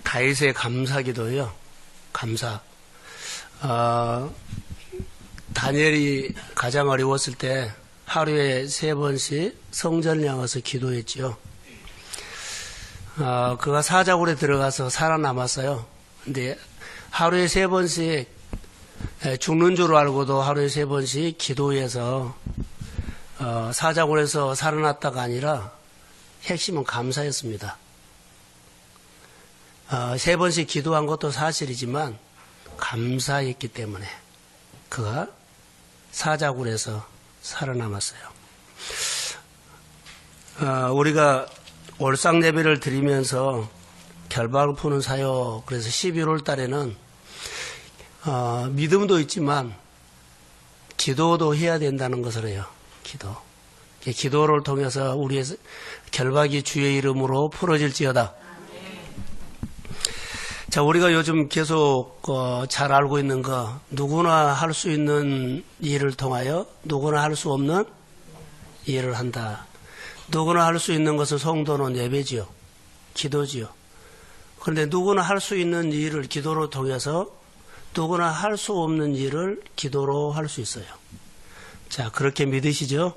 다윗의 감사기도요. 감사. 다니엘이 가장 어려웠을 때 하루에 3번씩 성전을 향해서 기도했지요. 그가 사자굴에 들어가서 살아남았어요. 근데 하루에 3번씩 죽는 줄 알고도 하루에 3번씩 기도해서 사자굴에서 살아났다가 아니라 핵심은 감사였습니다. 3번씩 기도한 것도 사실이지만 감사했기 때문에 그가 사자굴에서 살아남았어요. 우리가 올상 예배를 드리면서 결박을 푸는 사역, 그래서 11월 달에는 믿음도 있지만 기도도 해야 된다는 것을 해요. 기도를 통해서 우리의 결박이 주의 이름으로 풀어질지어다. 자, 우리가 요즘 계속 잘 알고 있는 거, 누구나 할 수 있는 일을 통하여 누구나 할 수 없는 일을 한다. 누구나 할 수 있는 것은 성도는 예배지요. 기도지요. 그런데 누구나 할 수 있는 일을 기도로 통해서 누구나 할 수 없는 일을 기도로 할 수 있어요. 자, 그렇게 믿으시죠?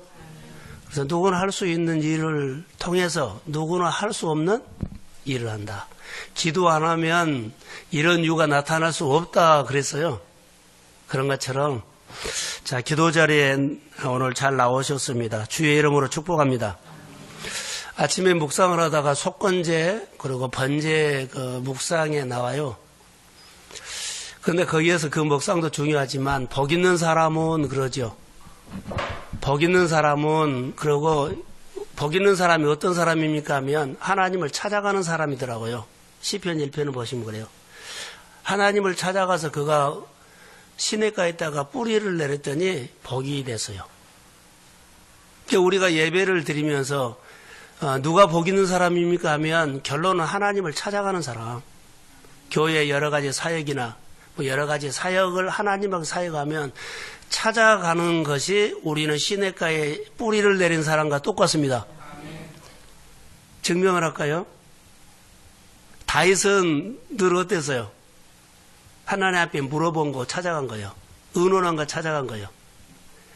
그래서 누구나 할 수 있는 일을 통해서 누구나 할 수 없는 일을 한다. 기도 안 하면 이런 이유가 나타날 수 없다 그랬어요. 그런 것처럼 자, 기도 자리에 오늘 잘 나오셨습니다. 주의 이름으로 축복합니다. 아침에 묵상을 하다가 속건제 그리고 번제 묵상에 나와요. 그런데 거기에서 그 묵상도 중요하지만 복 있는 사람은 그러죠. 복 있는 사람은 그러고 복 있는 사람이 어떤 사람입니까 하면 하나님을 찾아가는 사람이더라고요. 시편 1편을 보시면 그래요. 하나님을 찾아가서 그가 시냇가에다가 뿌리를 내렸더니 복이 됐어요. 우리가 예배를 드리면서 누가 복 있는 사람입니까 하면 결론은 하나님을 찾아가는 사람. 교회의 여러 가지 사역이나 여러 가지 사역을 하나님하고 사역하면 찾아가는 것이 우리는 시냇가에 뿌리를 내린 사람과 똑같습니다. 증명을 할까요? 다윗은 늘 어땠어요? 하나님 앞에 물어본 거 찾아간 거예요. 의논한 거 찾아간 거예요.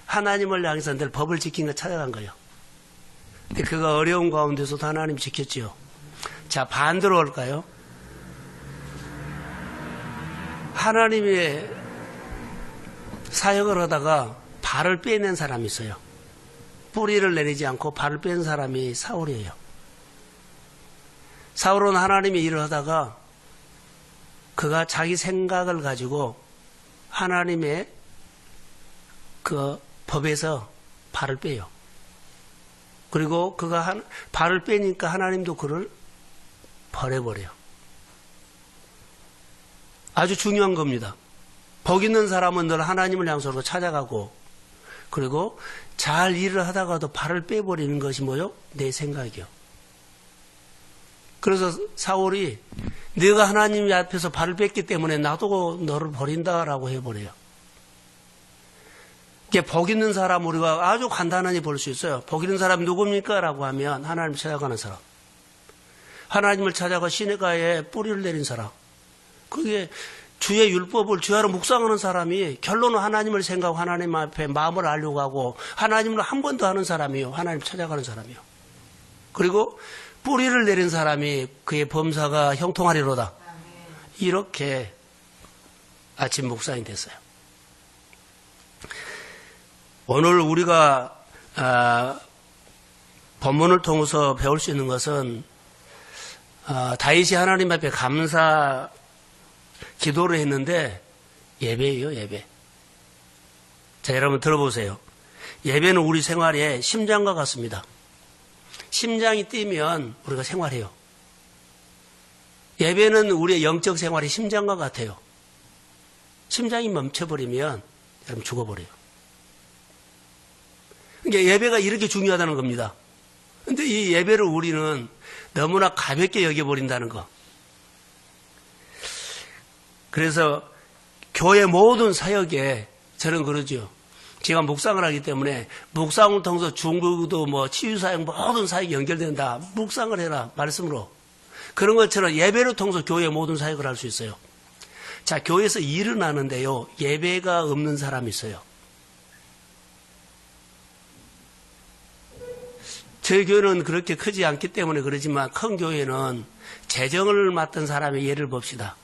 하나님을 향해서 늘 법을 지킨 거 찾아간 거예요. 근데 그가 어려운 가운데서도 하나님 지켰지요. 자, 반대로 할까요? 하나님의 사역을 하다가 발을 빼낸 사람이 있어요. 뿌리를 내리지 않고 발을 뺀 사람이 사울이에요. 사울은 하나님의 일을 하다가 그가 자기 생각을 가지고 하나님의 그 법에서 발을 빼요. 그리고 그가 발을 빼니까 하나님도 그를 버려버려요. 아주 중요한 겁니다. 복 있는 사람은 늘 하나님을 향해서 찾아가고 그리고 잘 일을 하다가도 발을 빼버리는 것이 뭐요? 내 생각이요. 그래서 사울이 네가 하나님 앞에서 발을 뺐기 때문에 나도 너를 버린다라고 해버려요. 이게 복 있는 사람 우리가 아주 간단하게 볼 수 있어요. 복 있는 사람 누굽니까? 라고 하면 하나님을 찾아가는 사람. 하나님을 찾아가 시냇가에 뿌리를 내린 사람. 그게 주의 율법을 주야로 묵상하는 사람이 결론은 하나님을 생각하고 하나님 앞에 마음을 알려고 하고 하나님을 한 번 더 하는 사람이요. 하나님을 찾아가는 사람이요. 그리고 뿌리를 내린 사람이 그의 범사가 형통하리로다. 이렇게 아침 묵상이 됐어요. 오늘 우리가 본문을 통해서 배울 수 있는 것은 다윗이 하나님 앞에 감사 기도를 했는데 예배예요, 예배. 자, 여러분 들어보세요. 예배는 우리 생활의 심장과 같습니다. 심장이 뛰면 우리가 생활해요. 예배는 우리의 영적 생활의 심장과 같아요. 심장이 멈춰버리면 여러분 죽어버려요. 그러니까 예배가 이렇게 중요하다는 겁니다. 그런데 이 예배를 우리는 너무나 가볍게 여겨버린다는 거. 그래서 교회 모든 사역에 저는 그러죠. 제가 묵상을 하기 때문에 묵상을 통해서 중보도 치유사역 모든 사역이 연결된다. 묵상을 해라 말씀으로. 그런 것처럼 예배를 통해서 교회의 모든 사역을 할 수 있어요. 자, 교회에서 일은 하는데요. 예배가 없는 사람이 있어요. 저희 교회는 그렇게 크지 않기 때문에 그러지만 큰 교회는 재정을 맡은 사람의 예를 봅시다.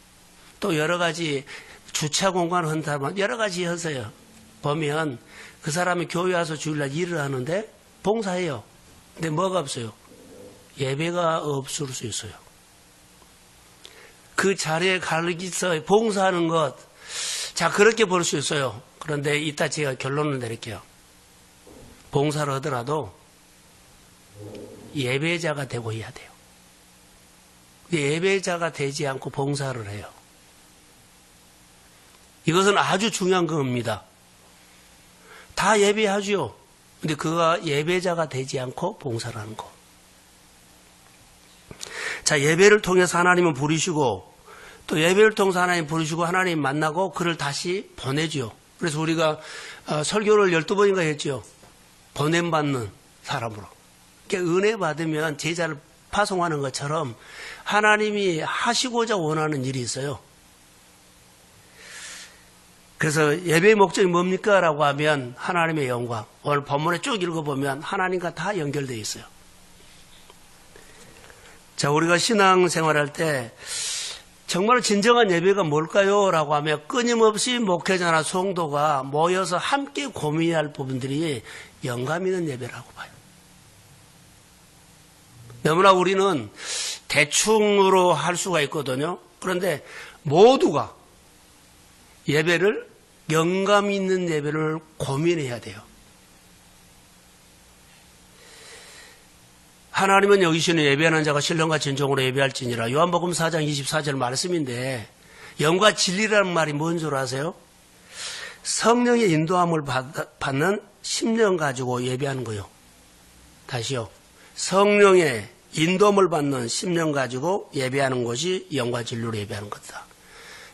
또 여러 가지 주차 공간을 한다면 여러 가지 해서요. 보면 그 사람이 교회 와서 주일날 일을 하는데 봉사해요. 근데 뭐가 없어요? 예배가 없을 수 있어요. 그 자리에 가르쳐서 봉사하는 것, 자, 그렇게 볼 수 있어요. 그런데 이따 제가 결론을 내릴게요. 봉사를 하더라도 예배자가 되고 해야 돼요. 예배자가 되지 않고 봉사를 해요. 이것은 아주 중요한 겁니다. 다 예배하죠. 근데 그가 예배자가 되지 않고 봉사를 하는 거. 자, 예배를 통해서 하나님은 부르시고 또 예배를 통해서 하나님 부르시고 하나님 만나고 그를 다시 보내죠. 그래서 우리가 설교를 12번인가 했죠. 보냄받는 사람으로. 그러니까 은혜 받으면 제자를 파송하는 것처럼 하나님이 하시고자 원하는 일이 있어요. 그래서 예배의 목적이 뭡니까? 라고 하면 하나님의 영광. 오늘 본문에 쭉 읽어보면 하나님과 다 연결되어 있어요. 자, 우리가 신앙생활할 때 정말 진정한 예배가 뭘까요? 라고 하면 끊임없이 목회자나 성도가 모여서 함께 고민해야 할 부분들이 영감 있는 예배라고 봐요. 너무나 우리는 대충으로 할 수가 있거든요. 그런데 모두가 예배를 영감 있는 예배를 고민해야 돼요. 하나님은 여기시는 예배하는 자가 신령과 진정으로 예배할지니라. 요한복음 4장 24절 말씀인데 영과 진리라는 말이 뭔 줄 아세요? 성령의 인도함을 받는 심령 가지고 예배하는 거요. 다시요. 성령의 인도함을 받는 심령 가지고 예배하는 것이 영과 진리로 예배하는 것이다.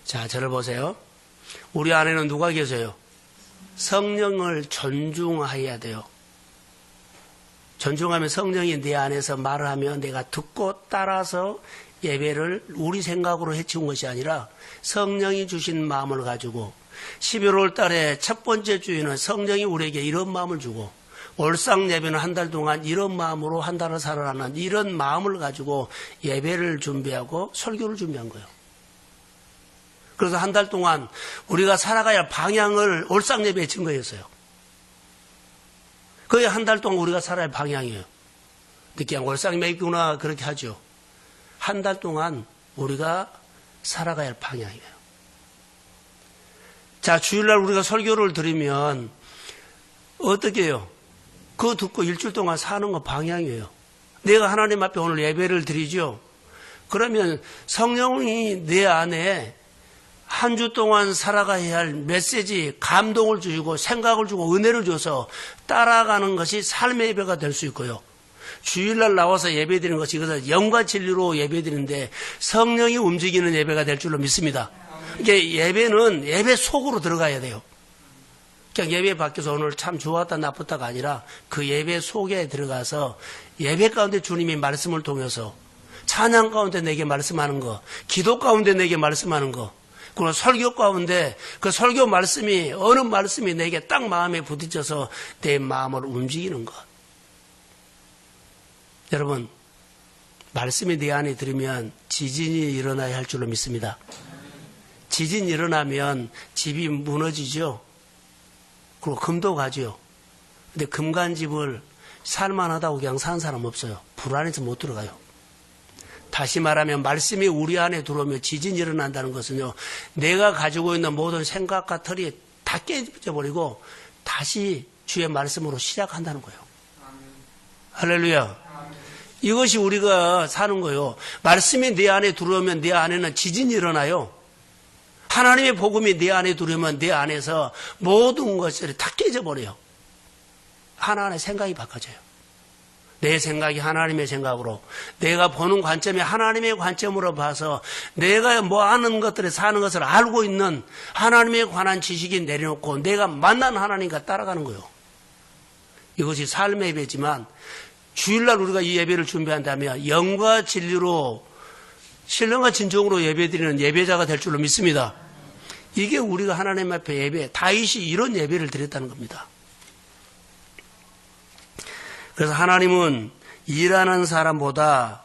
자, 저를 보세요. 우리 안에는 누가 계세요? 성령을 존중해야 돼요. 존중하면 성령이 내 안에서 말을 하면 내가 듣고 따라서 예배를 우리 생각으로 해치운 것이 아니라 성령이 주신 마음을 가지고 11월 달에 첫 번째 주에는 성령이 우리에게 이런 마음을 주고 올상 예배는 한 달 동안 이런 마음으로 한 달을 살아가는 이런 마음을 가지고 예배를 준비하고 설교를 준비한 거예요. 그래서 한 달 동안 우리가 살아가야 할 방향을 올상 예배에 증거했어요. 거의 한 달 동안 우리가 살아야 할 방향이에요. 늦게 올상 예배구나 그렇게 하죠. 한 달 동안 우리가 살아가야 할 방향이에요. 자, 주일날 우리가 설교를 들으면 어떻게 해요? 그거 듣고 일주일 동안 사는 거 방향이에요. 내가 하나님 앞에 오늘 예배를 드리죠. 그러면 성령이 내 안에 한 주 동안 살아가야 할 메시지, 감동을 주시고 생각을 주고 은혜를 줘서 따라가는 것이 삶의 예배가 될 수 있고요. 주일날 나와서 예배드리는 것이 이것은 영과 진리로 예배드리는데 성령이 움직이는 예배가 될 줄로 믿습니다. 이게 예배는 예배 속으로 들어가야 돼요. 그냥 예배 밖에서 오늘 참 좋았다 나쁘다가 아니라 그 예배 속에 들어가서 예배 가운데 주님이 말씀을 통해서 찬양 가운데 내게 말씀하는 거, 기도 가운데 내게 말씀하는 거, 그리고 설교 가운데 그 설교 말씀이 어느 말씀이 내게 딱 마음에 부딪혀서 내 마음을 움직이는 것. 여러분, 말씀이 내 안에 들으면 지진이 일어나야 할 줄로 믿습니다. 지진이 일어나면 집이 무너지죠. 그리고 금도 가죠. 근데 금 간 집을 살만하다고 그냥 사는 사람 없어요. 불안해서 못 들어가요. 다시 말하면 말씀이 우리 안에 들어오면 지진이 일어난다는 것은요. 내가 가지고 있는 모든 생각과 틀이 다 깨져버리고 다시 주의 말씀으로 시작한다는 거예요. 할렐루야. 이것이 우리가 사는 거예요. 말씀이 내 안에 들어오면 내 안에는 지진이 일어나요. 하나님의 복음이 내 안에 들어오면 내 안에서 모든 것들이 다 깨져버려요. 하나하나의 생각이 바꿔져요. 내 생각이 하나님의 생각으로, 내가 보는 관점이 하나님의 관점으로 봐서 내가 뭐 아는 것들에 사는 것을 알고 있는 하나님에 관한 지식이 내려놓고 내가 만난 하나님과 따라가는 거예요. 이것이 삶의 예배지만 주일날 우리가 이 예배를 준비한다면 영과 진리로 신령과 진정으로 예배드리는 예배자가 될 줄로 믿습니다. 이게 우리가 하나님 앞에 예배, 다윗이 이런 예배를 드렸다는 겁니다. 그래서 하나님은 일하는 사람보다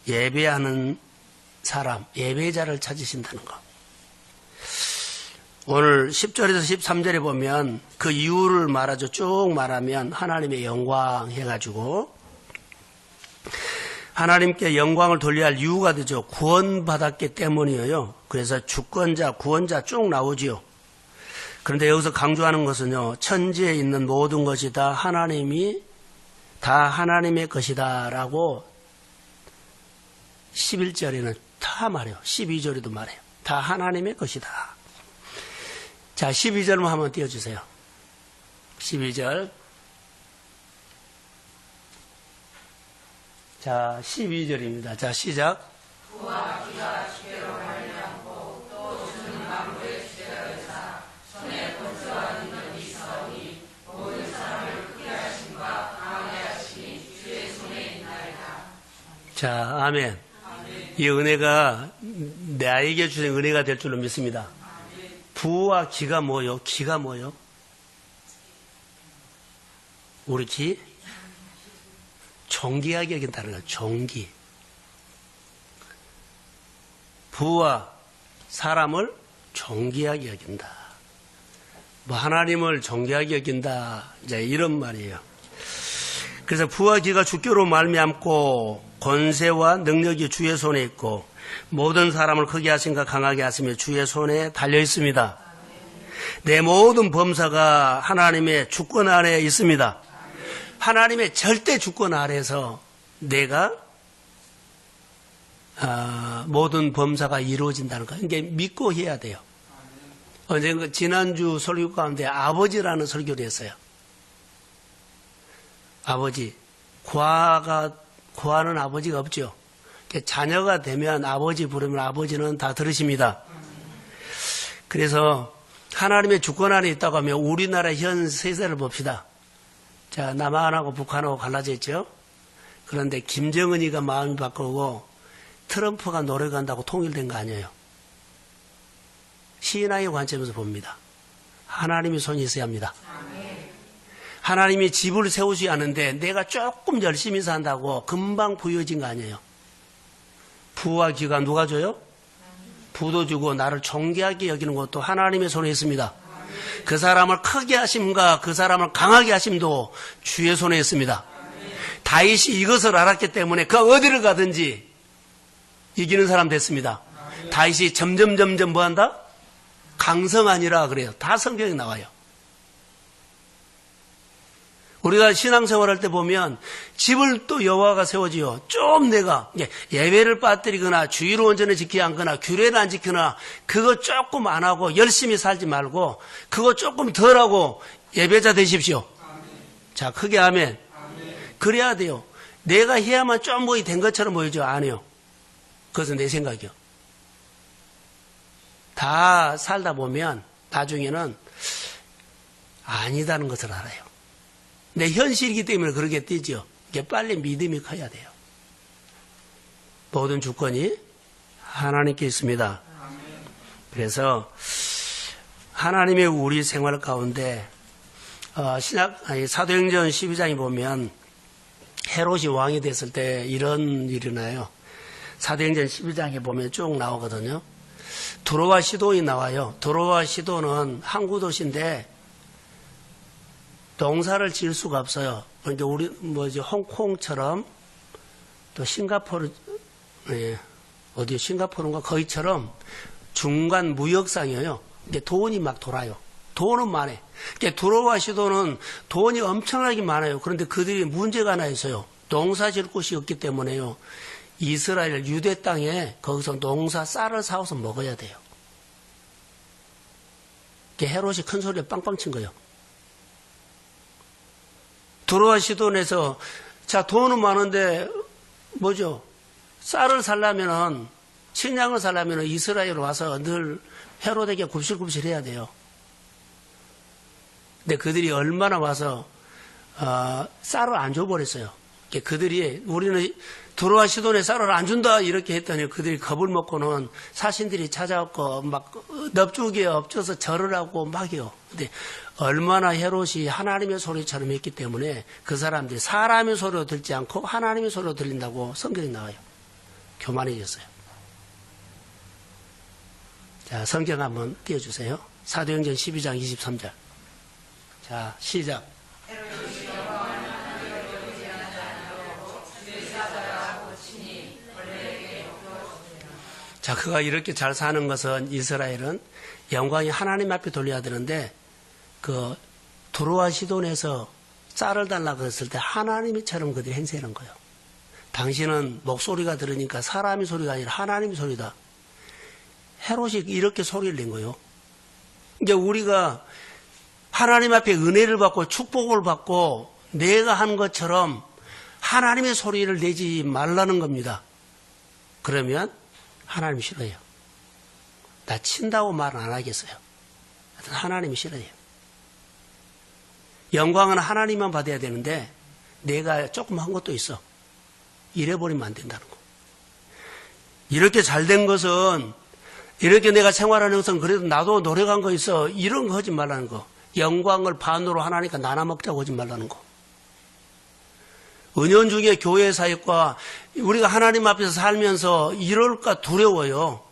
예배하는 사람, 예배자를 찾으신다는 것. 오늘 10절에서 13절에 보면 그 이유를 말하죠. 쭉 말하면 하나님의 영광 해가지고 하나님께 영광을 돌려야 할 이유가 되죠. 구원받았기 때문이에요. 그래서 주권자, 구원자 쭉 나오지요. 그런데 여기서 강조하는 것은요. 천지에 있는 모든 것이 다 하나님의 것이다 라고 11절에는 다 말해요. 12절에도 말해요. 다 하나님의 것이다. 자, 12절만 한번 띄워주세요. 12절. 자, 12절입니다. 자, 시작. 부와 기가 주께로 말미암고 또 주는 만물의 주제자로사 손에 권세와 있는 이 사원이 모든 사람을 크게 하심과 강하게 하심이 주의 손에 있나이다. 자, 아멘. 이 은혜가 나에게 주신 은혜가 될 줄로 믿습니다. 부와 기가 뭐요? 기가 뭐요? 우리 기? 존귀하게 여긴다는 거예요. 존귀. 부와 사람을 존귀하게 여긴다. 뭐 하나님을 존귀하게 여긴다. 이제 이런 말이에요. 그래서 부와 기가 주께로 말미암고 권세와 능력이 주의 손에 있고 모든 사람을 크게 하신가 강하게 하시며 주의 손에 달려 있습니다. 내 모든 범사가 하나님의 주권 아래에 있습니다. 하나님의 절대 주권 아래에서 내가 모든 범사가 이루어진다는 거. 이게 믿고 해야 돼요. 언젠가 지난주 설교 가운데 아버지라는 설교를 했어요. 아버지. 구하는 아버지가 없죠. 자녀가 되면 아버지 부르면 아버지는 다 들으십니다. 그래서 하나님의 주권 안에 있다고 하면 우리나라 현 세대를 봅시다. 자, 남한하고 북한하고 갈라져 있죠. 그런데 김정은이가 마음이 바꾸고 트럼프가 노력한다고 통일된 거 아니에요. 신앙의 관점에서 봅니다. 하나님의 손이 있어야 합니다. 하나님이 집을 세우지 않는데 내가 조금 열심히 산다고 금방 부여진 거 아니에요. 부와 기가 누가 줘요? 부도 주고 나를 존귀하게 여기는 것도 하나님의 손에 있습니다. 그 사람을 크게 하심과 그 사람을 강하게 하심도 주의 손에 있습니다. 다윗이 이것을 알았기 때문에 그 어디를 가든지 이기는 사람 됐습니다. 다윗이 점점 뭐한다? 강성하니라 그래요. 다 성경에 나와요. 우리가 신앙생활할 때 보면 집을 또 여호와가 세워지요. 좀 내가 예배를 빠뜨리거나 주의를 온전히 지키지 않거나 규례를 안 지키거나 그거 조금 안 하고 열심히 살지 말고 그거 조금 덜 하고 예배자 되십시오. 자, 크게 아멘. 그래야 돼요. 내가 해야만 좀 뭐이 된 것처럼 보이죠? 아니요. 그것은 내 생각이요. 다 살다 보면 나중에는 아니다는 것을 알아요. 내 현실이기 때문에 그렇게 뛰죠. 이게 빨리 믿음이 커야 돼요. 모든 주권이 하나님께 있습니다. 그래서 하나님의 우리 생활 가운데 사도행전 12장에 보면 헤롯이 왕이 됐을 때 이런 일이 나요. 사도행전 12장에 보면 쭉 나오거든요. 두로와 시돈이 나와요. 두로와 시돈은 항구 도시인데 농사를 지을 수가 없어요. 그러니까 우리 홍콩처럼 또 싱가포르 어디 싱가포르인가 거기처럼 중간 무역상이에요. 이게 돈이 막 돌아요. 돈은 많아요. 그러니까 두로와 시돈은 돈이 엄청나게 많아요. 그런데 그들이 문제가 하나 있어요. 농사 지을 곳이 없기 때문에요. 이스라엘 유대 땅에 거기서 농사 쌀을 사와서 먹어야 돼요. 헤롯이 큰 소리에 빵빵 친 거예요. 두로와 시돈에서 자 돈은 많은데 뭐죠? 쌀을 살려면은 식량을 살려면은 이스라엘 와서 늘 헤롯에게 굽실굽실 해야 돼요. 근데 그들이 얼마나 와서 쌀을 안 줘버렸어요. 그들이 우리는 들어와 시돈에 쌀을 안 준다 이렇게 했더니 그들이 겁을 먹고는 사신들이 찾아왔고 막 넙죽에 엎쳐서 절을 하고 막이요. 근데 얼마나 헤롯이 하나님의 소리처럼 했기 때문에 그 사람들이 사람의 소리로 듣지 않고 하나님의 소리로 들린다고 성경에 나와요. 교만해졌어요. 자, 성경 한번 띄워주세요. 사도행전 12장 23절. 자, 시작. 자, 그가 이렇게 잘 사는 것은 이스라엘은 영광이 하나님 앞에 돌려야 되는데 그 두로와 시돈에서 쌀을 달라고 했을 때 하나님이처럼 그들이 행세하는 거예요. 당신은 목소리가 들으니까 사람의 소리가 아니라 하나님의 소리다. 헤롯이 이렇게 소리를 낸 거예요. 이제 우리가 하나님 앞에 은혜를 받고 축복을 받고 내가 한 것처럼 하나님의 소리를 내지 말라는 겁니다. 그러면 하나님이 싫어요. 나 친다고 말 안 하겠어요. 하여튼 하나님이 싫어요. 영광은 하나님만 받아야 되는데 내가 조금 한 것도 있어. 이래버리면 안 된다는 거. 이렇게 잘된 것은 이렇게 내가 생활하는 것은 그래도 나도 노력한 거 있어. 이런 거 하지 말라는 거. 영광을 반으로 하나니까 나눠 먹자고 하지 말라는 거. 은연중에 교회 사역과 우리가 하나님 앞에서 살면서 이럴까 두려워요.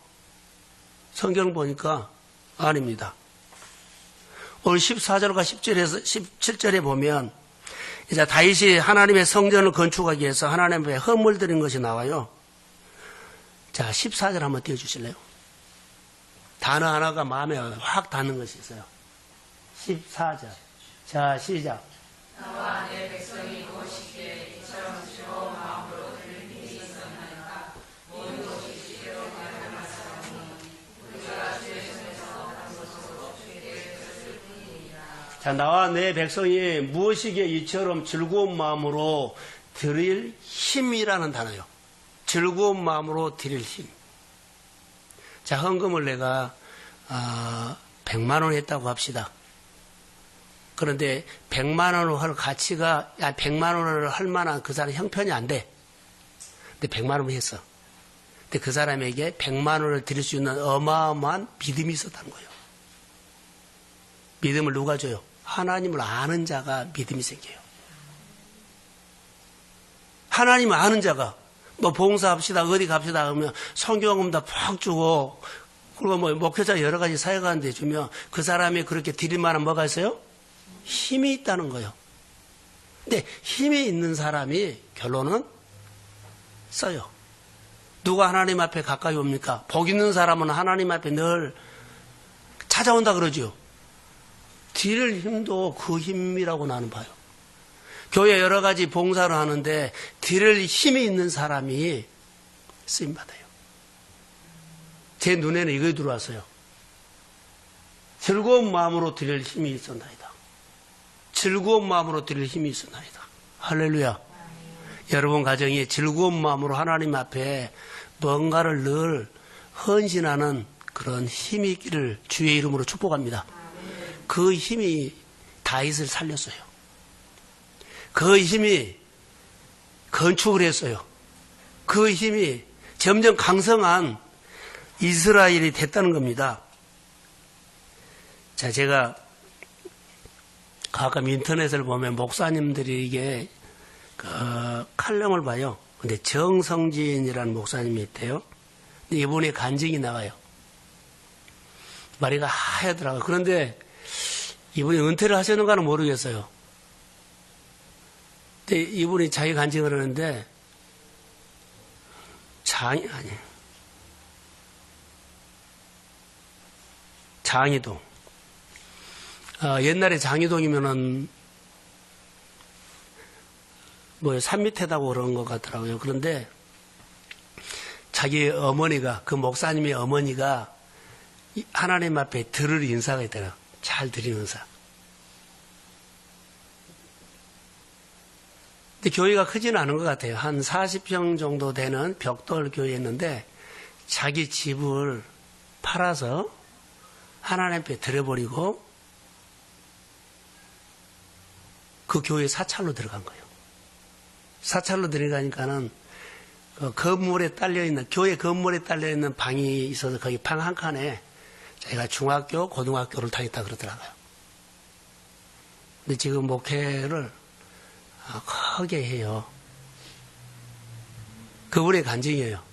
성경 보니까 아닙니다. 오늘 14절과 10절에서 17절에 보면 이제 다윗이 하나님의 성전을 건축하기 위해서 하나님 앞에 헌물 드린 것이 나와요. 자, 14절 한번 띄워주실래요? 단어 하나가 마음에 확 닿는 것이 있어요. 14절. 자, 시작. 나와 내 백성이 무엇이기에 이처럼 즐거운 마음으로 들을 일이 있었나이까. 모든 것이 시대로 가능한 사람이 우리가 주의 손에서 한 것으로 주에게 줬을 뿐이니라. 자, 나와 내 백성이 무엇이기에 이처럼 즐거운 마음으로 드릴 힘이라는 단어요. 즐거운 마음으로 드릴 힘. 자, 헌금을 내가 100만 원 했다고 합시다. 그런데 100만 원을 할 가치가 100만 원을 할 만한 그 사람 형편이 안 돼. 근데 100만 원을 했어. 근데 그 사람에게 100만 원을 드릴 수 있는 어마어마한 믿음이 있었다는 거예요. 믿음을 누가 줘요? 하나님을 아는 자가 믿음이 생겨요. 하나님을 아는 자가 뭐 봉사합시다 어디 갑시다 그러면 성경금 다 푹 주고 그리고 뭐 목회자 여러 가지 사역하는데 주면 그 사람이 그렇게 드릴 만한 뭐가 있어요? 힘이 있다는 거예요. 근데 힘이 있는 사람이 결론은 써요. 누가 하나님 앞에 가까이 옵니까? 복 있는 사람은 하나님 앞에 늘 찾아온다 그러죠. 드릴 힘도 그 힘이라고 나는 봐요. 교회 여러 가지 봉사를 하는데 드릴 힘이 있는 사람이 쓰임받아요. 제 눈에는 이거 들어왔어요. 즐거운 마음으로 드릴 힘이 있었나이다. 즐거운 마음으로 드릴 힘이 있었나이다. 할렐루야. 여러분 가정이 즐거운 마음으로 하나님 앞에 뭔가를 늘 헌신하는 그런 힘이 있기를 주의 이름으로 축복합니다. 그 힘이 다윗을 살렸어요. 그 힘이 건축을 했어요. 그 힘이 점점 강성한 이스라엘이 됐다는 겁니다. 자, 제가 가끔 인터넷을 보면 목사님들이 이게 칼럼을 봐요. 근데 정성진이라는 목사님이 있대요. 근데 이분의 간증이 나와요. 머리가 하얗더라고요. 그런데 이분이 은퇴를 하셨는가는 모르겠어요. 근데 이분이 자기 간증을 하는데 장이동. 옛날에 장이동이면은 뭐 산 밑에다고 그런 것 같더라고요. 그런데 자기 어머니가 그 목사님의 어머니가 하나님 앞에 들을 인사가 있더라고요. 잘 드리는 인사. 근데 교회가 크지는 않은 것 같아요. 한 40평 정도 되는 벽돌 교회였는데 자기 집을 팔아서 하나님 앞에 드려버리고 그 교회 사찰로 들어간 거예요. 사찰로 들어가니까는 그 건물에 딸려있는, 교회 건물에 딸려있는 방이 있어서 거기 방 한 칸에 자기가 중학교, 고등학교를 다녔다 그러더라고요. 근데 지금 목회를 크게 해요. 그분의 간증이에요.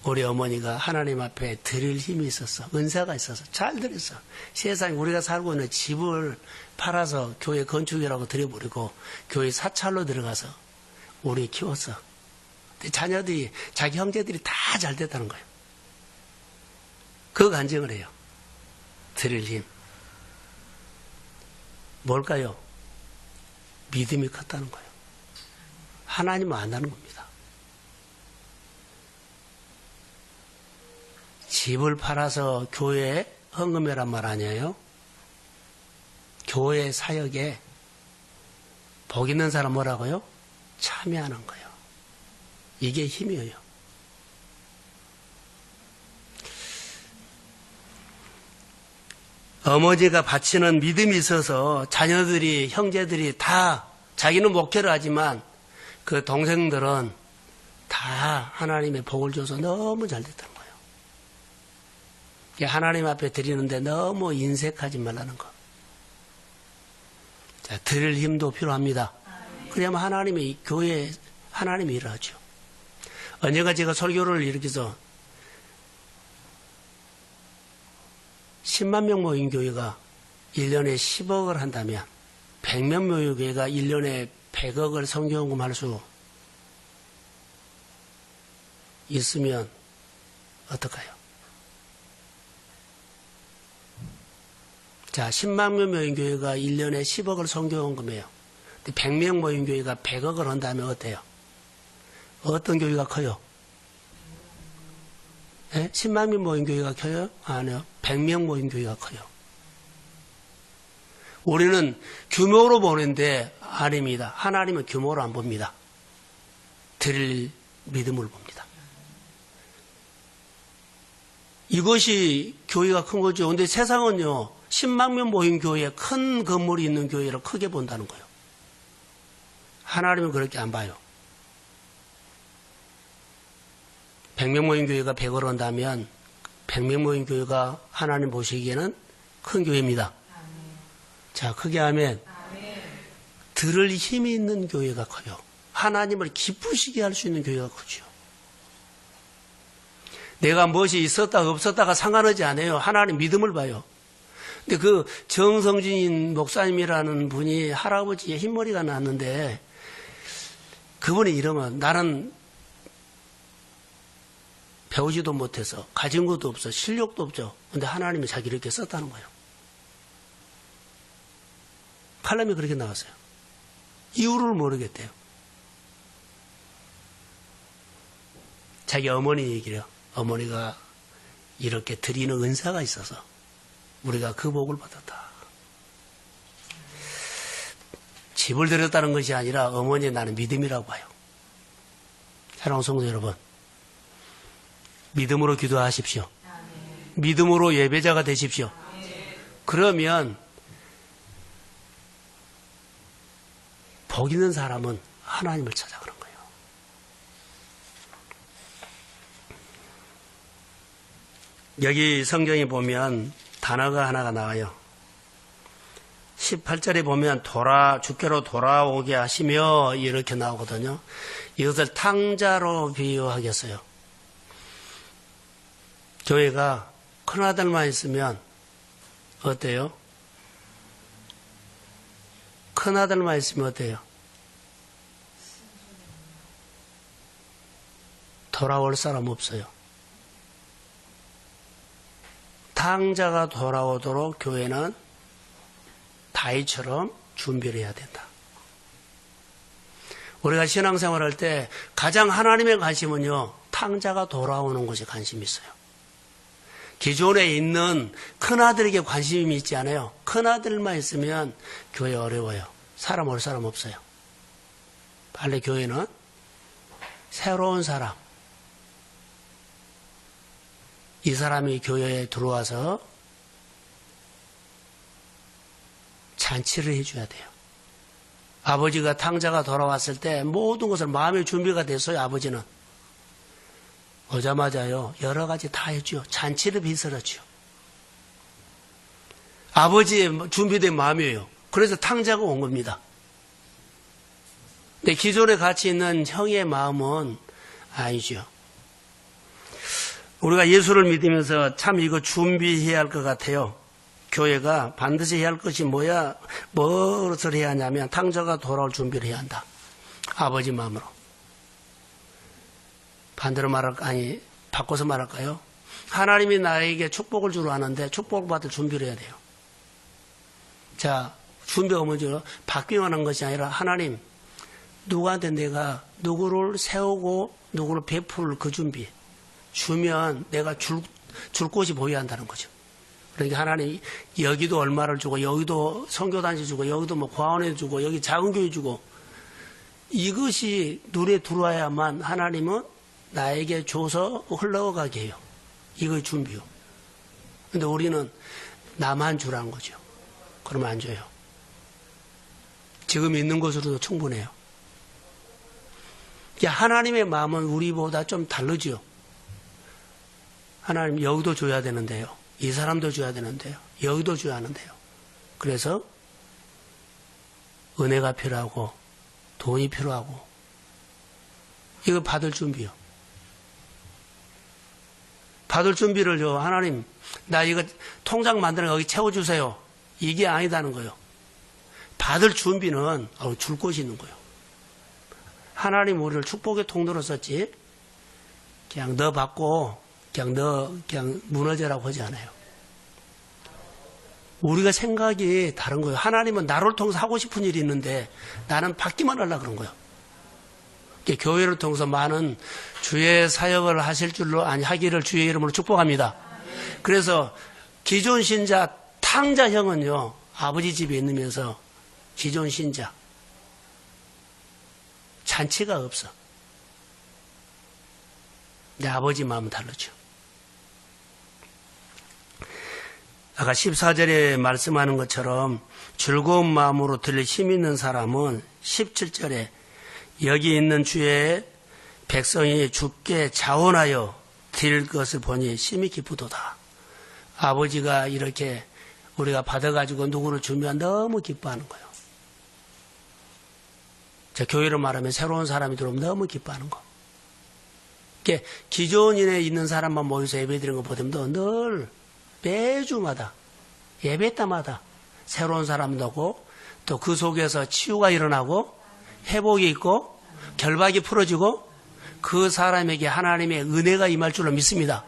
우리 어머니가 하나님 앞에 드릴 힘이 있었어. 은사가 있어서 잘 드렸어. 세상에 우리가 살고 있는 집을 팔아서 교회 건축이라고 드려버리고 교회 사찰로 들어가서 우리 키웠어. 근데 자녀들이, 자기 형제들이 다 잘 됐다는 거예요. 그 간증을 해요. 드릴 힘. 뭘까요? 믿음이 컸다는 거예요. 하나님을 안다는 겁니다. 집을 팔아서 교회에 헌금해란 말 아니에요? 교회 사역에 복 있는 사람 뭐라고요? 참여하는 거예요. 이게 힘이에요. 어머니가 바치는 믿음이 있어서 자녀들이, 형제들이 다 자기는 목회를 하지만 그 동생들은 다 하나님의 복을 줘서 너무 잘 됐다는 거예요. 하나님 앞에 드리는데 너무 인색하지 말라는 거. 자, 드릴 힘도 필요합니다. 그러면 하나님의 교회에 하나님이 일하죠. 언젠가 제가 설교를 일으켜서 10만 명 모인 교회가 1년에 10억을 한다면 100명 모인 교회가 1년에 100억을 성교헌금 할 수 있으면 어떨까요? 자, 10만 명 모인 교회가 1년에 10억을 성교헌금해요. 100명 모인 교회가 100억을 한다면 어때요? 어떤 교회가 커요? 네? 10만 명 모인 교회가 커요? 아니요. 100명 모인 교회가 커요. 우리는 규모로 보는데 아닙니다. 하나님은 규모로 안 봅니다. 드릴 믿음을 봅니다. 이것이 교회가 큰 거죠. 근데 세상은요, 10만 명 모인 교회에 큰 건물이 있는 교회를 크게 본다는 거예요. 하나님은 그렇게 안 봐요. 100명 모인 교회가 100을 한다면 100명 모인 교회가 하나님 보시기에는 큰 교회입니다. 자, 크게 하면 들을 힘이 있는 교회가 커요. 하나님을 기쁘시게 할 수 있는 교회가 크죠. 내가 무엇이 있었다 없었다가 상관하지 않아요. 하나님 믿음을 봐요. 근데 그 정성진 목사님이라는 분이 할아버지의 흰머리가 났는데 그분이 이러면 나는 배우지도 못해서 가진 것도 없어 실력도 없죠. 근데 하나님이 자기를 이렇게 썼다는 거예요. 칼럼이 그렇게 나왔어요. 이유를 모르겠대요. 자기 어머니 얘기를 해요. 어머니가 이렇게 드리는 은사가 있어서 우리가 그 복을 받았다. 집을 드렸다는 것이 아니라 어머니의 나는 믿음이라고 봐요. 사랑하는 성도 여러분, 믿음으로 기도하십시오. 믿음으로 예배자가 되십시오. 그러면 복 있는 사람은 하나님을 찾아가는 거예요. 여기 성경에 보면 단어가 하나가 나와요. 18절에 보면 주께로 돌아오게 하시며 이렇게 나오거든요. 이것을 탕자로 비유하겠어요. 교회가 큰아들만 있으면 어때요? 큰아들만 있으면 어때요? 돌아올 사람 없어요. 탕자가 돌아오도록 교회는 다윗처럼 준비를 해야 된다. 우리가 신앙생활 할 때 가장 하나님의 관심은요, 탕자가 돌아오는 것에 관심이 있어요. 기존에 있는 큰아들에게 관심이 있지 않아요. 큰아들만 있으면 교회 어려워요. 사람 올 사람 없어요. 빨리 교회는 새로운 사람, 이 사람이 교회에 들어와서 잔치를 해줘야 돼요. 아버지가 탕자가 돌아왔을 때 모든 것을 마음의 준비가 됐어요. 아버지는 오자마자요 여러 가지 다 했죠. 잔치를 빚었죠. 아버지의 준비된 마음이에요. 그래서 탕자가 온 겁니다. 근데 기존에 같이 있는 형의 마음은 아니죠. 우리가 예수를 믿으면서 참 이거 준비해야 할 것 같아요. 교회가 반드시 해야 할 것이 무엇을 해야 하냐면 탕자가 돌아올 준비를 해야 한다. 아버지 마음으로. 반대로 바꿔서 말할까요? 하나님이 나에게 축복을 주러 하는데 축복을 받을 준비를 해야 돼요. 자, 준비가 뭐죠? 받기만 하는 것이 아니라 하나님, 누구한테 내가 누구를 세우고 누구를 베풀 그 준비. 주면 내가 줄 곳이 보여야 한다는 거죠. 그러니까 하나님 여기도 얼마를 주고 여기도 선교단지 주고 여기도 뭐 과원에 주고 여기 작은 교회 주고 이것이 눈에 들어와야만 하나님은 나에게 줘서 흘러가게 해요. 이거 준비요. 근데 우리는 나만 주라는 거죠. 그러면 안 줘요. 지금 있는 것으로도 충분해요. 하나님의 마음은 우리보다 좀 다르죠. 하나님 여기도 줘야 되는데요. 이 사람도 줘야 되는데요. 여기도 줘야 하는데요. 그래서 은혜가 필요하고 돈이 필요하고 이거 받을 준비요. 받을 준비를 하나님 나 이거 통장 만드는 거 여기 채워주세요. 이게 아니다는 거예요. 받을 준비는 줄 곳이 있는 거예요. 하나님 우리를 축복의 통로로 썼지 그냥 너 받고 그냥 무너져라고 하지 않아요. 우리가 생각이 다른 거예요. 하나님은 나를 통해서 하고 싶은 일이 있는데 나는 받기만 하려고 그런 거예요. 교회를 통해서 많은 주의 사역을 하기를 주의 이름으로 축복합니다. 그래서 기존 신자 탕자형은요 아버지 집에 있으면서 기존 신자 잔치가 없어. 내 아버지 마음은 다르죠. 아까 14절에 말씀하는 것처럼 즐거운 마음으로 들릴 힘 있는 사람은 17절에 여기 있는 주의 백성이 주께 자원하여 드릴 것을 보니 심히 기쁘도다. 아버지가 이렇게 우리가 받아가지고 누구를 주면 너무 기뻐하는 거예요. 교회로 말하면 새로운 사람이 들어오면 너무 기뻐하는 거. 기존인에 있는 사람만 모여서 예배드리는 것보다도 늘 매주마다 예배 때마다 새로운 사람도 오고 또 그 속에서 치유가 일어나고 회복이 있고 결박이 풀어지고 그 사람에게 하나님의 은혜가 임할 줄로 믿습니다.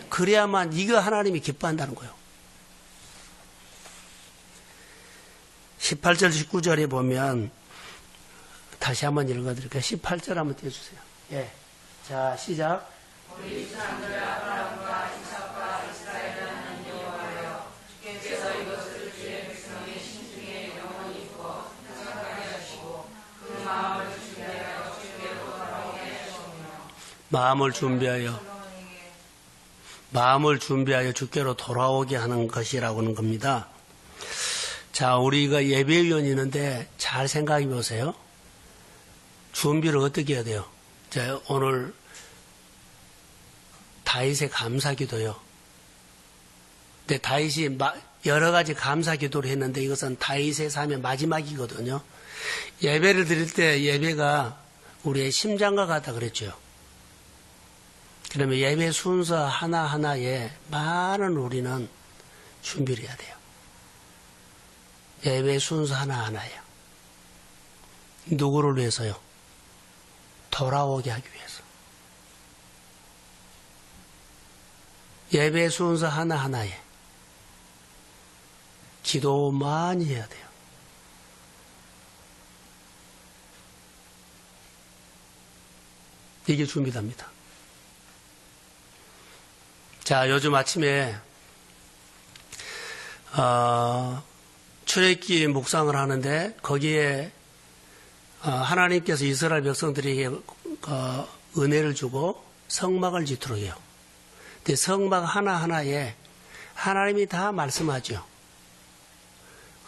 그래야만 이거 하나님이 기뻐한다는 거예요. 18절 19절에 보면 다시 한번 읽어드릴게요. 18절 한번 띄워주세요. 예. 자, 시작. 우리 사람들 아브라함과 이삭과 이스라엘을 하는 여호와여 주께서 이것을 주의 백성의 심중에 영원히 있고 생각하게 하시고 그 마음을 준비하여 주께로 돌아오게 하시오며 마음을 준비하여 주께로 돌아오게 하는 것이라고 하는 겁니다. 자, 우리가 예배위원이 있는데 잘 생각해 보세요. 준비를 어떻게 해야 돼요? 자, 오늘 다윗의 감사기도요. 근데 다윗이 여러 가지 감사기도를 했는데 이것은 다윗의 삶의 마지막이거든요. 예배를 드릴 때 예배가 우리의 심장과 같다 그랬죠. 그러면 예배 순서 하나하나에 많은 우리는 준비를 해야 돼요. 예배 순서 하나하나에. 누구를 위해서요? 돌아오게 하기 위해서. 예배 순서 하나하나에 기도 많이 해야 돼요. 이게 준비됩니다. 자, 요즘 아침에 출애굽기 묵상을 하는데 거기에 하나님께서 이스라엘 백성들에게 은혜를 주고 성막을 짓도록 해요. 근데 성막 하나하나에 하나님이 다 말씀하죠.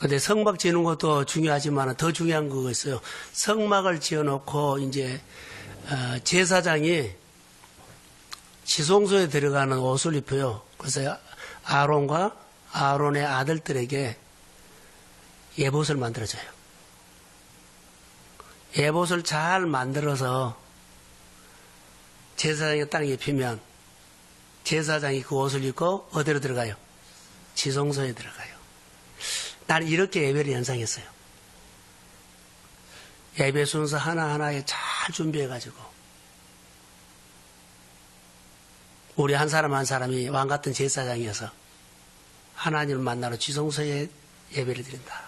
근데 성막 지는 것도 중요하지만 더 중요한 거 있어요. 성막을 지어놓고 이제 제사장이 지성소에 들어가는 옷을 입어요. 그래서 아론과 아론의 아들들에게 예봇을 만들어줘요. 예봇을 잘 만들어서 제사장이 딱 입히면 제사장이 그 옷을 입고 어디로 들어가요? 지성소에 들어가요. 나는 이렇게 예배를 연상했어요. 예배 순서 하나하나에 잘 준비해가지고 우리 한 사람 한 사람이 왕같은 제사장이어서 하나님을 만나러 지성소에 예배를 드린다.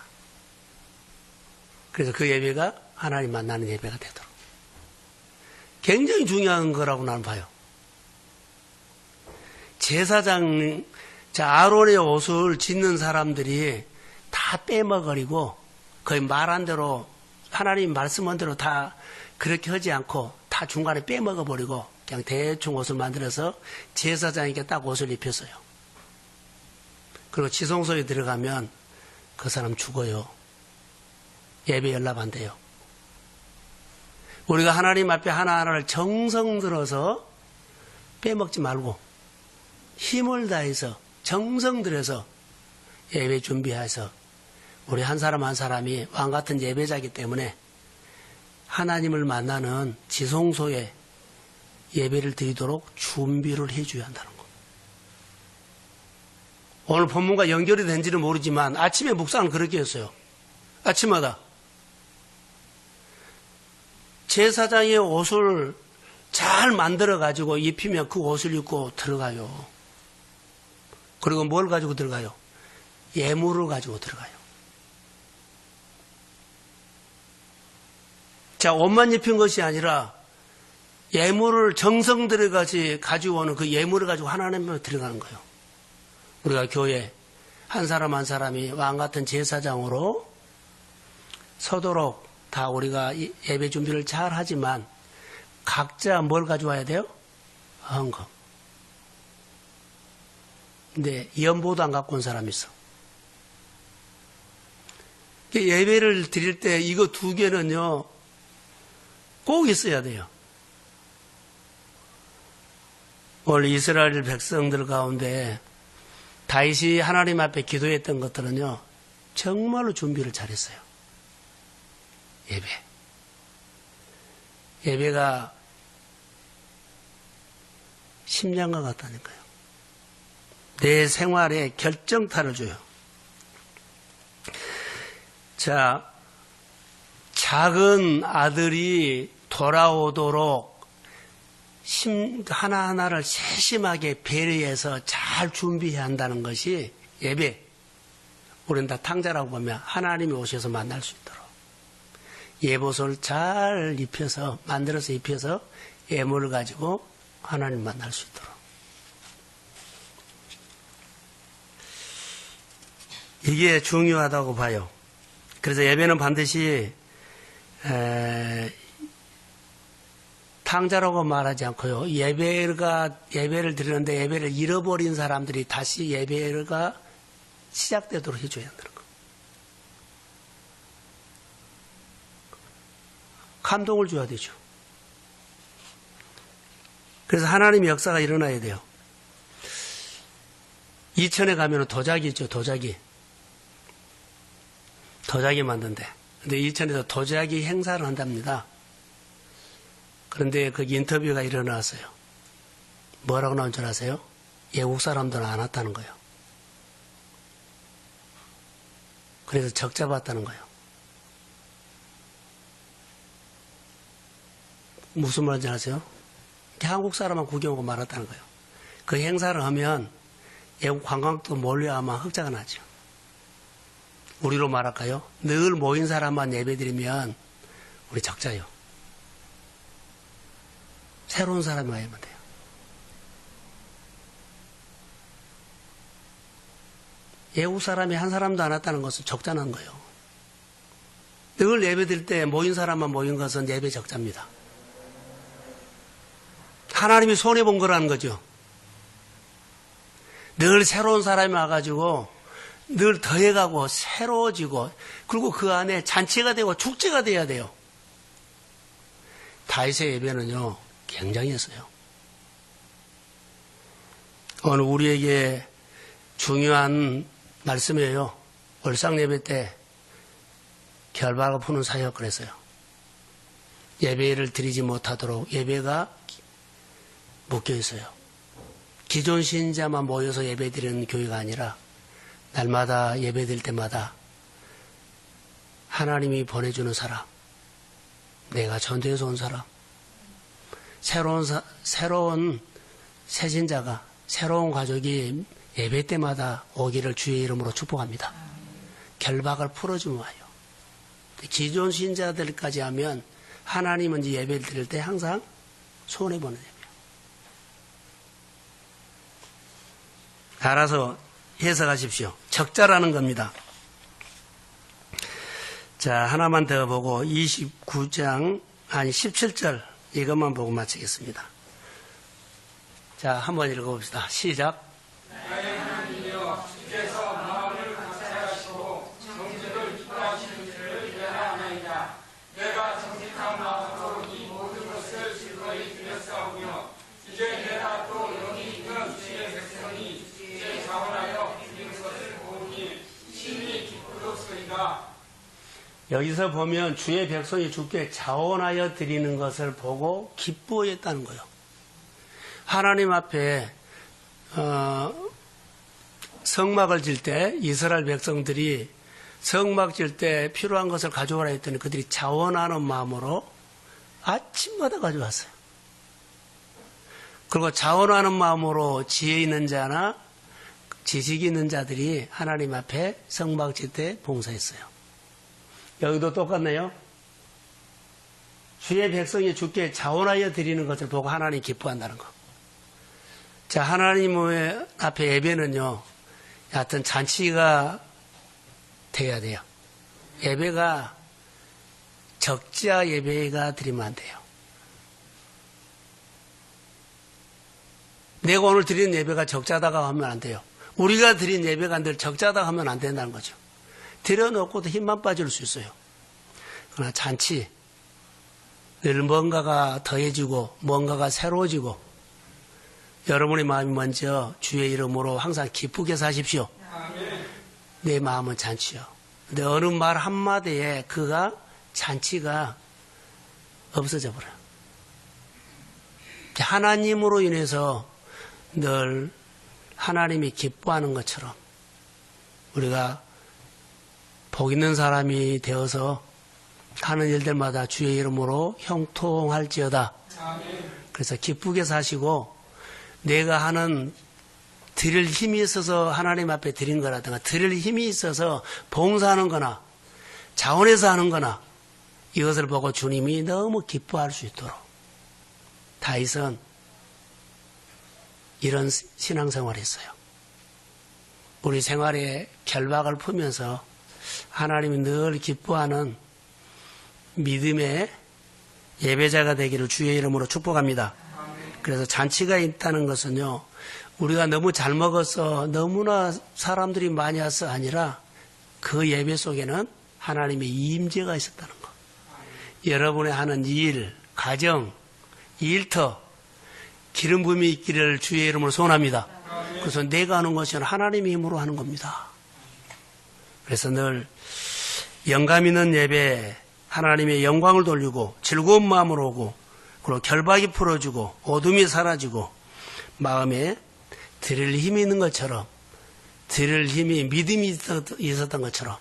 그래서 그 예배가 하나님 만나는 예배가 되도록 굉장히 중요한 거라고 나는 봐요. 제사장, 아론의 옷을 짓는 사람들이 다 빼먹으리고 거의 말한 대로 하나님 말씀한 대로 다 그렇게 하지 않고 다 중간에 빼먹어버리고 그냥 대충 옷을 만들어서 제사장에게 딱 옷을 입혔어요. 그리고 지성소에 들어가면 그 사람 죽어요. 예배 연락 안 돼요. 우리가 하나님 앞에 하나하나를 정성 들어서 빼먹지 말고 힘을 다해서 정성 들여서 예배 준비해서 우리 한 사람 한 사람이 왕같은 예배자이기 때문에 하나님을 만나는 지성소에 예배를 드리도록 준비를 해줘야 한다는 거. 오늘 본문과 연결이 된지는 모르지만 아침에 묵상은 그렇게 했어요. 아침마다 제사장의 옷을 잘 만들어가지고 입히면 그 옷을 입고 들어가요. 그리고 뭘 가지고 들어가요? 예물을 가지고 들어가요. 자, 옷만 입힌 것이 아니라 예물을 정성 들여가지 가지고 오는 그 예물을 가지고 하나님으로 들어가는 거예요. 우리가 교회 한 사람 한 사람이 왕같은 제사장으로 서도록 다 우리가 예배 준비를 잘 하지만 각자 뭘 가져와야 돼요? 헌금. 근데 연보도 안 갖고 온 사람이 있어. 예배를 드릴 때 이거 두 개는요, 꼭 있어야 돼요. 오늘 이스라엘 백성들 가운데 다윗이 하나님 앞에 기도했던 것들은요, 정말로 준비를 잘했어요. 예배가 심장과 같다니까요. 내 생활에 결정타를 줘요. 자, 작은 아들이 돌아오도록 하나하나를 세심하게 배려해서 잘 준비해야 한다는 것이 예배. 우리는 다 탕자라고 보면 하나님이 오셔서 만날 수 있도록 예봇을 잘 입혀서 만들어서 입혀서 예물을 가지고 하나님 만날 수 있도록. 이게 중요하다고 봐요. 그래서 예배는 반드시 탕자라고 말하지 않고요. 예배를 드리는데 예배를 잃어버린 사람들이 다시 예배가 시작되도록 해줘야 한다는 거. 감동을 줘야 되죠. 그래서 하나님의 역사가 일어나야 돼요. 이천에 가면 도자기 있죠, 도자기. 도자기 만든대. 근데 이천에서 도자기 행사를 한답니다. 그런데 그 인터뷰가 일어났어요. 뭐라고 나온 줄 아세요? 외국 사람들은 안 왔다는 거예요. 그래서 적잡았다는 거예요. 무슨 말인지 아세요? 한국 사람만 구경 오고 말았다는 거예요. 그 행사를 하면 외국 관광도 몰려 아마 흑자가 나죠. 우리로 말할까요? 늘 모인 사람만 예배드리면 우리 적자요. 새로운 사람이 와야만 돼요. 외국 사람이 한 사람도 안 왔다는 것은 적자는 거예요. 늘 예배드릴 때 모인 사람만 모인 것은 예배 적자입니다. 하나님이 손해본 거라는 거죠. 늘 새로운 사람이 와가지고 늘 더해가고 새로워지고 그리고 그 안에 잔치가 되고 축제가 돼야 돼요. 다윗의 예배는요 굉장했어요. 오늘 우리에게 중요한 말씀이에요. 월상 예배 때 결박을 푸는 사역 그랬어요. 예배를 드리지 못하도록 예배가 묶여 있어요. 기존 신자만 모여서 예배 드리는 교회가 아니라 날마다 예배 드릴 때마다 하나님이 보내주는 사람, 내가 전도해서 온 사람, 새로운 새신자가, 새로운 가족이 예배 때마다 오기를 주의 이름으로 축복합니다. 결박을 풀어주면 와요. 기존 신자들까지 하면 하나님은 이제 예배를 드릴 때 항상 손해보는 예배예요. 알아서 해석하십시오. 적자라는 겁니다. 자, 하나만 더 보고 17절 이것만 보고 마치겠습니다. 자, 한번 읽어봅시다. 시작. 나의 하나님이여 주께서 마음을 감사하시고 정직을 기뻐하시는 줄을 미안하나이다. 내가 정직한 마음으로 이 모든 것을 즐거이 드렸사오며 이제 내가 또 여기 있는 주의 백성이 주께 자원하여 드리는 것을 보니 심히 기쁘도소이다. 여기서 보면 주의 백성이 주께 자원하여 드리는 것을 보고 기뻐했다는 거예요. 하나님 앞에 성막을 질 때 이스라엘 백성들이 성막 질 때 필요한 것을 가져오라 했더니 그들이 자원하는 마음으로 아침마다 가져왔어요. 그리고 자원하는 마음으로 지혜 있는 자나 지식이 있는 자들이 하나님 앞에 성막 질 때 봉사했어요. 여기도 똑같네요. 주의 백성이 주께 자원하여 드리는 것을 보고 하나님 기뻐한다는 거. 자, 하나님 앞에 예배는요, 하여튼 잔치가 돼야 돼요. 예배가 적자 예배가 드리면 안 돼요. 내가 오늘 드린 예배가 적자다가 하면 안 돼요. 우리가 드린 예배가 늘 적자다 하면 안 된다는 거죠. 드려놓고도 힘만 빠질 수 있어요. 그러나 잔치, 늘 뭔가가 더해지고 뭔가가 새로워지고 여러분의 마음이 먼저 주의 이름으로 항상 기쁘게 사십시오. 내 마음은 잔치요. 근데 어느 말 한마디에 잔치가 없어져 버려요. 하나님으로 인해서 늘 하나님이 기뻐하는 것처럼 우리가 복 있는 사람이 되어서 하는 일들마다 주의 이름으로 형통할지어다. 그래서 기쁘게 사시고 내가 하는 드릴 힘이 있어서 하나님 앞에 드린 거라든가 드릴 힘이 있어서 봉사하는 거나 자원해서 하는 거나 이것을 보고 주님이 너무 기뻐할 수 있도록 다윗은 이런 신앙생활을 했어요. 우리 생활에 결박을 풀면서 하나님이 늘 기뻐하는 믿음의 예배자가 되기를 주의 이름으로 축복합니다. 그래서 잔치가 있다는 것은요, 우리가 너무 잘 먹어서 너무나 사람들이 많이 와서 아니라 그 예배 속에는 하나님의 임재가 있었다는 것. 여러분의 하는 일, 가정, 일터, 기름 부음이 있기를 주의 이름으로 소원합니다. 그래서 내가 하는 것은 하나님의 힘으로 하는 겁니다. 그래서 늘 영감 있는 예배, 하나님의 영광을 돌리고 즐거운 마음으로 오고 그리고 결박이 풀어지고 어둠이 사라지고 마음에 드릴 힘이 있는 것처럼 드릴 힘이 믿음이 있었던 것처럼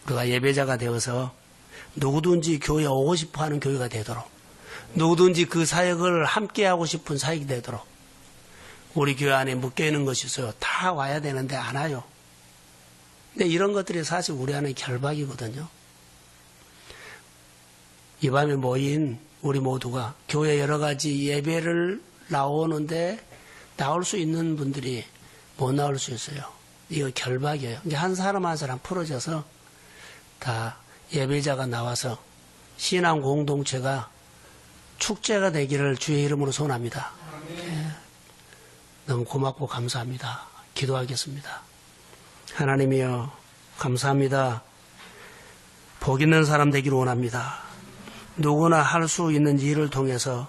우리가 예배자가 되어서 누구든지 교회에 오고 싶어하는 교회가 되도록 누구든지 그 사역을 함께하고 싶은 사역이 되도록 우리 교회 안에 묶여있는 것이 있어요. 다 와야 되는데 안 와요. 근데 이런 것들이 사실 우리 안에 결박이거든요. 이 밤에 모인 우리 모두가 교회 여러 가지 예배를 나오는데 나올 수 있는 분들이 못 나올 수 있어요. 이거 결박이에요. 이제 한 사람 한 사람 풀어져서 다 예배자가 나와서 신앙 공동체가 축제가 되기를 주의 이름으로 소원합니다. 네. 너무 고맙고 감사합니다. 기도하겠습니다. 하나님이여 감사합니다. 복 있는 사람 되기를 원합니다. 누구나 할 수 있는 일을 통해서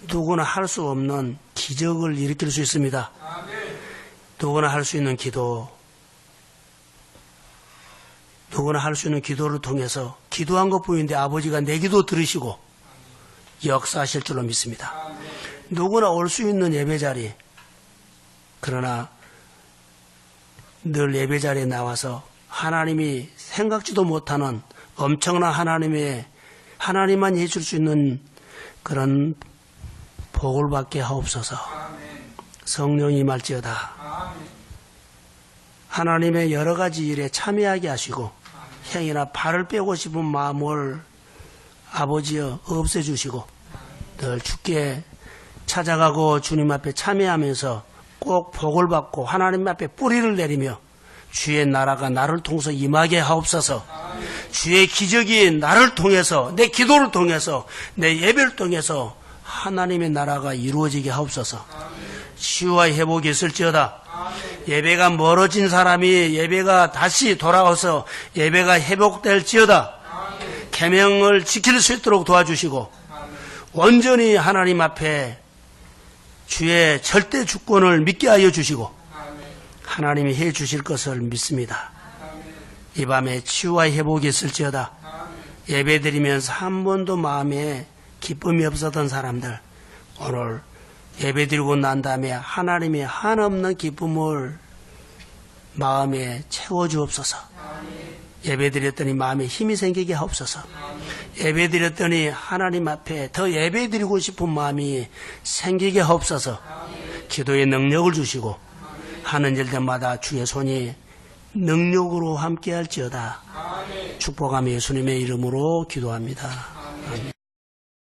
누구나 할 수 없는 기적을 일으킬 수 있습니다. 누구나 할 수 있는 기도, 누구나 할 수 있는 기도를 통해서 기도한 것뿐인데 아버지가 내 기도 들으시고 역사하실 줄로 믿습니다. 누구나 올 수 있는 예배자리, 그러나 늘 예배자리에 나와서 하나님이 생각지도 못하는 엄청난 하나님만 해줄 수 있는 그런 복을 받게 하옵소서. 성령이 임할지어다. 하나님의 여러 가지 일에 참여하게 하시고 행이나 발을 빼고 싶은 마음을 아버지여 없애주시고 늘 주께 찾아가고 주님 앞에 참여하면서 꼭 복을 받고 하나님 앞에 뿌리를 내리며 주의 나라가 나를 통해서 임하게 하옵소서. 주의 기적이 나를 통해서 내 기도를 통해서 내 예배를 통해서 하나님의 나라가 이루어지게 하옵소서. 치유와 회복이 있을지어다. 예배가 멀어진 사람이 예배가 다시 돌아와서 예배가 회복될지어다. 계명을 지킬 수 있도록 도와주시고 온전히 하나님 앞에 주의 절대 주권을 믿게 하여 주시고 하나님이 해 주실 것을 믿습니다. 이 밤에 치유와 회복이 있을지어다. 예배드리면서 한 번도 마음에 기쁨이 없었던 사람들 오늘 예배드리고 난 다음에 하나님의 한없는 기쁨을 마음에 채워주옵소서. 예배드렸더니 마음에 힘이 생기게 하옵소서. 예배드렸더니 하나님 앞에 더 예배드리고 싶은 마음이 생기게 하옵소서. 기도의 능력을 주시고 하는 일들마다 주의 손이 능력으로 함께 할지어다. 축복하며 예수님의 이름으로 기도합니다. 아멘.